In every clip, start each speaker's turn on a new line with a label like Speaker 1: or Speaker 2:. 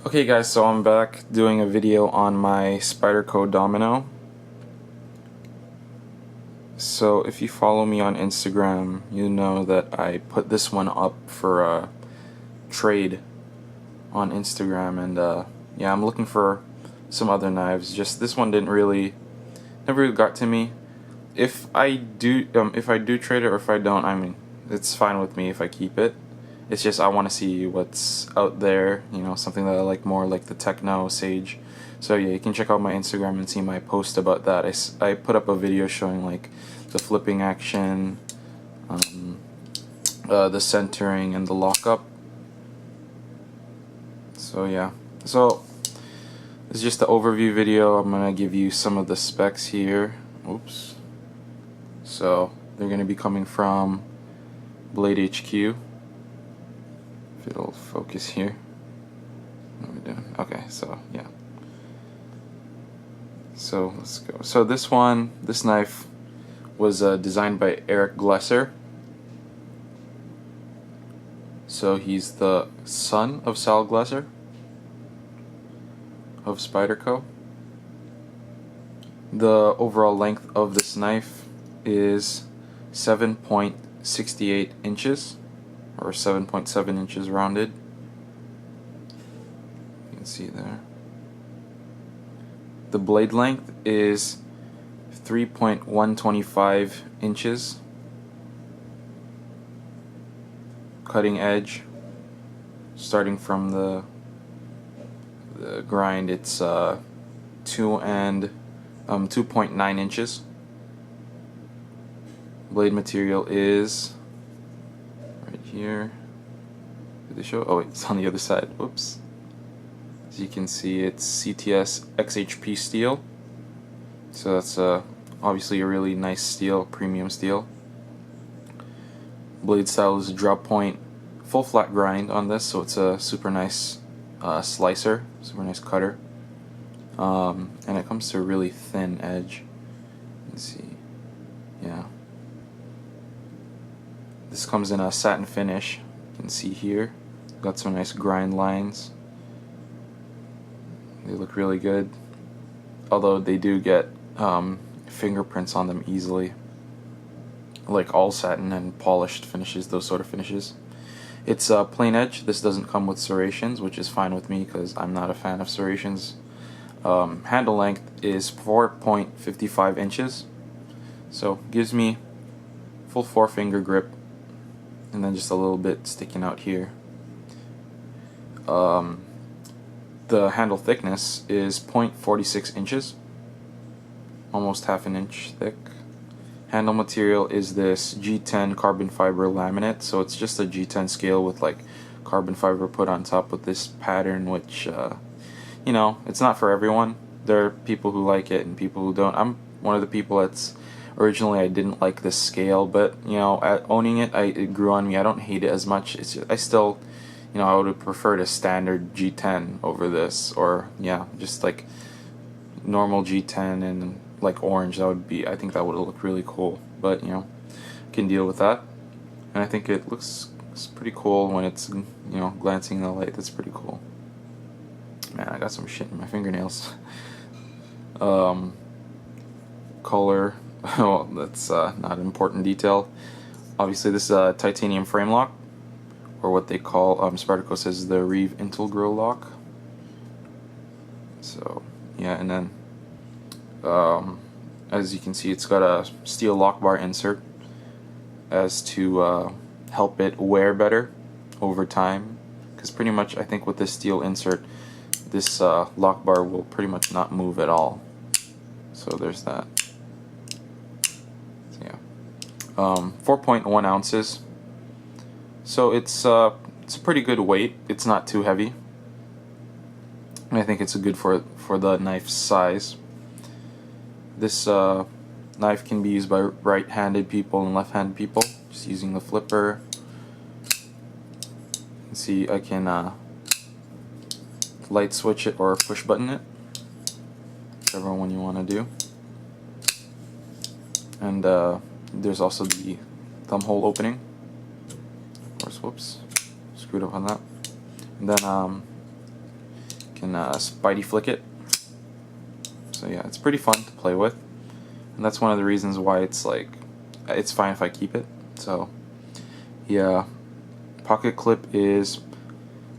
Speaker 1: Okay guys, so I'm back doing a video on my Spyderco Domino. So if you follow me on Instagram, you know that I put this one up for a trade on Instagram, and yeah, I'm looking for some other knives. Just this one never really got to me. If I do trade it, or if I don't, I mean, it's fine with me if I keep it. It's just I want to see what's out there, you know, something that I like more, like the Techno Sage. So yeah, you can check out my Instagram and see my post about that. I put up a video showing like the flipping action, the centering, and the lockup. So yeah, so this is just the overview video. I'm gonna give you some of the specs here. Oops. So they're gonna be coming from Blade HQ. If it'll focus here. What are we doing? Okay, so yeah. So let's go. So this knife was designed by Eric Glesser. So he's the son of Sal Glesser of Spyderco. The overall length of this knife is 7.68 inches. Or 7.7 inches rounded. You can see there. The blade length is 3.125 inches. Cutting edge, starting from the grind, it's 2.9 inches. Blade material is here. Did they show? Oh wait, it's on the other side. Whoops. As you can see, it's CTS XHP steel. So that's obviously a really nice steel, premium steel. Blade style is drop point, full flat grind on this, so it's a super nice slicer, super nice cutter. And it comes to a really thin edge. Let's see. Yeah. This comes in a satin finish. You can see here, got some nice grind lines. They look really good, although they do get fingerprints on them easily, like all satin and polished finishes, those sort of finishes. It's a plain edge. This doesn't come with serrations, which is fine with me because I'm not a fan of serrations. Handle length is 4.55 inches, so gives me full 4-finger grip, and then just a little bit sticking out here. The handle thickness is 0.46 inches, almost half an inch thick. Handle material is this G10 carbon fiber laminate, so it's just a G10 scale with like carbon fiber put on top with this pattern, which you know, it's not for everyone. There are people who like it and people who don't. I'm one of the people that's originally I didn't like this scale, but you know, owning it, it grew on me. I don't hate it as much. It's just, I still, you know, I would have preferred a standard G10 over this, or yeah, just like normal G10 and like orange. That would be, I think that would look really cool. But you know, can deal with that. And I think it looks pretty cool when it's, you know, glancing in the light. That's pretty cool. Man, I got some shit in my fingernails. Color. Well, that's not an important detail. Obviously, this is a titanium frame lock, or what they call, Spyderco says the Reeve Integral lock. So, yeah, and then, as you can see, it's got a steel lock bar insert as to help it wear better over time. Because pretty much, I think with this steel insert, this lock bar will pretty much not move at all. So there's that. 4.1 ounces. So it's a pretty good weight. It's not too heavy. And I think it's good for the knife's size. This knife can be used by right-handed people and left-handed people. Just using the flipper. You can see I can light switch it or push button it, whichever one you want to do. And there's also the thumb hole opening. Of course, whoops, screwed up on that. And then can Spidey flick it. So yeah, it's pretty fun to play with, and that's one of the reasons why it's like, it's fine if I keep it. So yeah, pocket clip is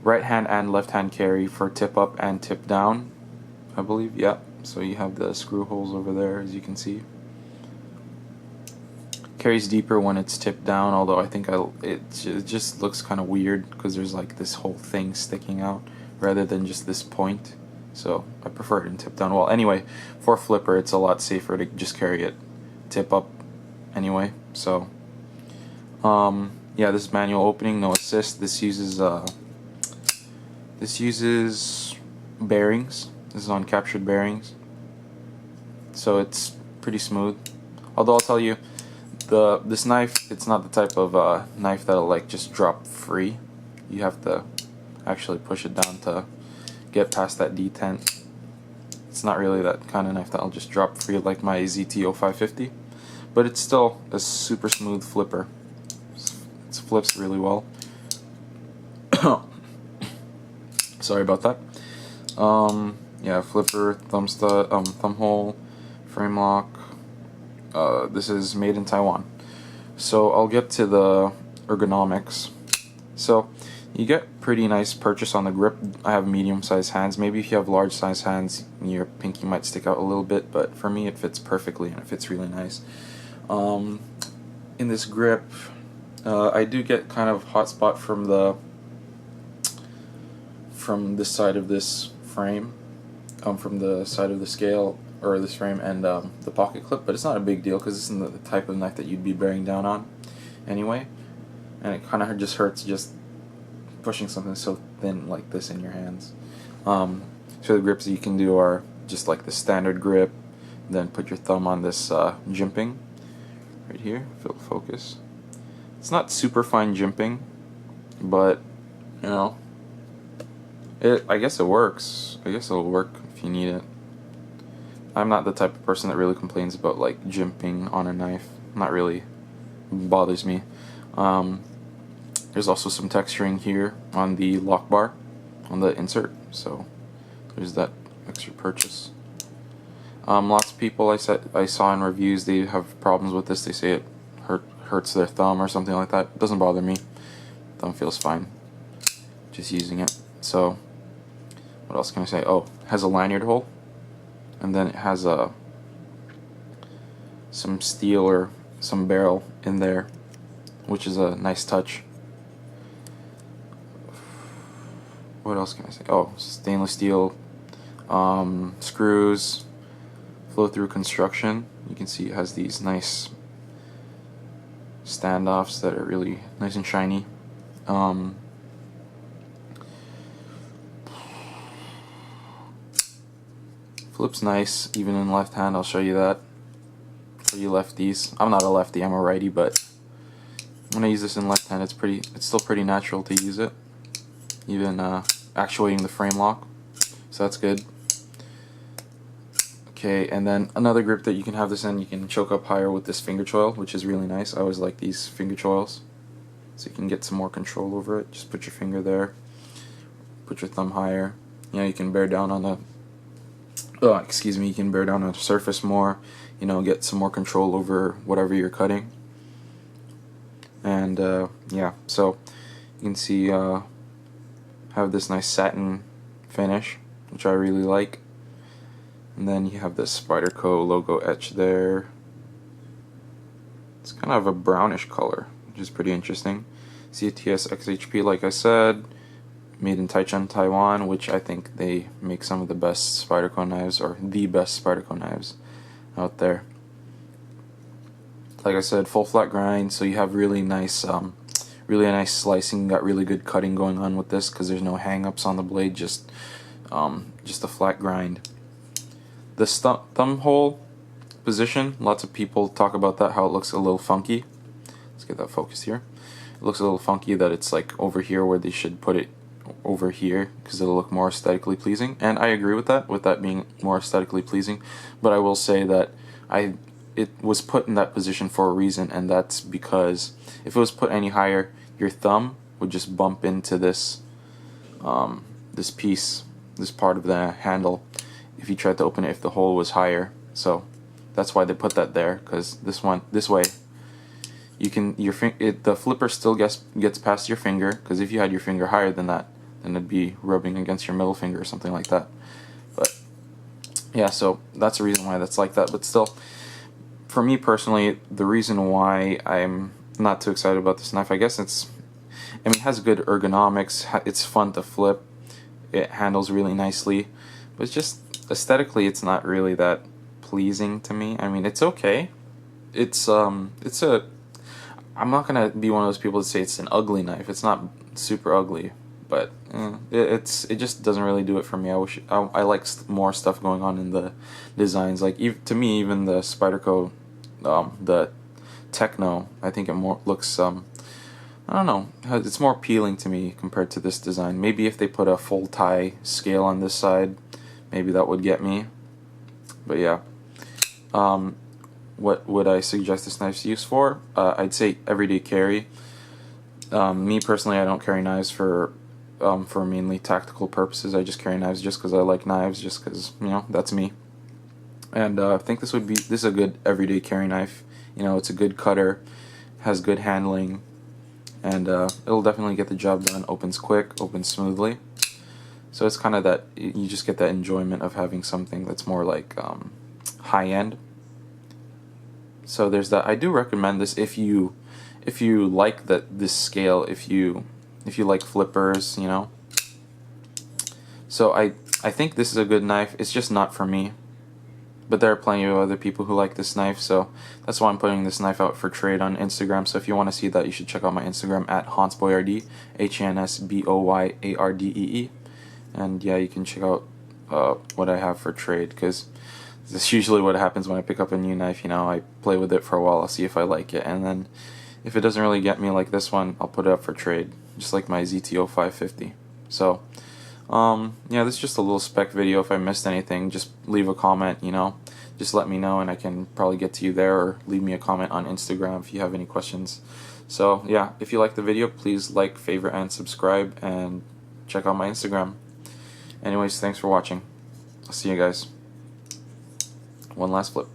Speaker 1: right hand and left hand carry for tip up and tip down, I believe. Yeah, so you have the screw holes over there, as you can see. Carries deeper when it's tipped down, although I think it just looks kind of weird because there's like this whole thing sticking out rather than just this point. So I prefer it in tip down. Well, anyway, for flipper, it's a lot safer to just carry it tip up anyway. So yeah, this manual opening, no assist. This uses bearings. This is on captured bearings, so it's pretty smooth. Although I'll tell you, this knife, it's not the type of knife that'll like just drop free. You have to actually push it down to get past that detent. It's not really that kind of knife that'll just drop free like my ZTO 550, but it's still a super smooth flipper. It flips really well. Sorry about that. Yeah, flipper, thumb hole, frame lock. This is made in Taiwan. So I'll get to the ergonomics. So you get pretty nice purchase on the grip. I have medium-sized hands. Maybe if you have large-sized hands, your pinky might stick out a little bit, but for me it fits perfectly and it fits really nice. In this grip, I do get kind of hot spot from this side of this frame, from the side of the scale or this frame and the pocket clip, but it's not a big deal because this isn't the type of knife that you'd be bearing down on anyway, and it kind of just hurts just pushing something so thin like this in your hands. So the grips you can do are just like the standard grip, then put your thumb on this jimping right here, focus. It's not super fine jimping, but you know, I guess it works. I guess it'll work if you need it. I'm not the type of person that really complains about like jimping on a knife. Not really bothers me. There's also some texturing here on the lock bar, on the insert, so there's that extra purchase. Lots of people I saw in reviews, they have problems with this. They say it hurts their thumb or something like that. It doesn't bother me. Thumb feels fine just using it. So what else can I say? Oh, it has a lanyard hole, and then it has some steel or some barrel in there, which is a nice touch. What else can I say? Oh, stainless steel screws, flow-through construction. You can see it has these nice standoffs that are really nice and shiny. Flips nice, even in left hand. I'll show you that. For you lefties, I'm not a lefty, I'm a righty, but when I use this in left hand, it's still pretty natural to use it, even actuating the frame lock, so that's good. Okay, and then another grip that you can have this in, you can choke up higher with this finger choil, which is really nice. I always like these finger choils, so you can get some more control over it. Just put your finger there, put your thumb higher. You know, you can bear down on you can bear down on the surface more, you know, get some more control over whatever you're cutting. And yeah, so you can see have this nice satin finish, which I really like. And then you have this Spyderco logo etched there. It's kind of a brownish color, which is pretty interesting. CTS XHP, like I said, made in Taichung, Taiwan, which I think they make some of the best Spyderco knives, or the best Spyderco knives out there. Like I said, full flat grind, so you have really nice slicing. Got really good cutting going on with this because there's no hang-ups on the blade, just a flat grind. The thumb hole position, lots of people talk about that, how it looks a little funky. Let's get that focused here. It looks a little funky that it's like over here where they should put it over here because it'll look more aesthetically pleasing, and I agree with that being more aesthetically pleasing, but I will say that it was put in that position for a reason, and that's because if it was put any higher, your thumb would just bump into this this piece this part of the handle if you tried to open it if the hole was higher. So that's why they put that there, because this way you can the flipper still gets past your finger, because if you had your finger higher than that, then it'd be rubbing against your middle finger or something like that. But yeah, so that's the reason why that's like that. But still, for me personally, the reason why I'm not too excited about this knife, I guess it has good ergonomics, it's fun to flip, it handles really nicely, but it's just aesthetically it's not really that pleasing to me. I mean, it's okay. I'm not gonna be one of those people to say it's an ugly knife. It's not super ugly, but it just doesn't really do it for me. I like more stuff going on in the designs. Like to me, even the Spyderco, the Techno, I think it more looks I don't know, it's more appealing to me compared to this design. Maybe if they put a full tie scale on this side, maybe that would get me. But yeah. What would I suggest this knife's used for? I'd say everyday carry. Me personally, I don't carry knives for mainly tactical purposes. I just carry knives just because I like knives, just because, you know, that's me. And I think this is a good everyday carry knife. You know, it's a good cutter, has good handling, and it'll definitely get the job done. Opens quick, opens smoothly. So it's kind of that, you just get that enjoyment of having something that's more like high end. So there's that. I do recommend this if you like this scale, if you like flippers, you know. So I think this is a good knife. It's just not for me. But there are plenty of other people who like this knife, so that's why I'm putting this knife out for trade on Instagram. So if you want to see that, you should check out my Instagram at HansBoyardee, HansBoyardee. And yeah, you can check out what I have for trade, because that's usually what happens when I pick up a new knife. You know, I play with it for a while, I'll see if I like it, and then if it doesn't really get me like this one, I'll put it up for trade, just like my ZTO 550. So yeah, this is just a little spec video. If I missed anything, just leave a comment, you know, just let me know and I can probably get to you there, or leave me a comment on Instagram if you have any questions. So yeah, if you like the video, please like, favorite, and subscribe, and check out my Instagram. Anyways, thanks for watching. I'll see you guys. One last flip.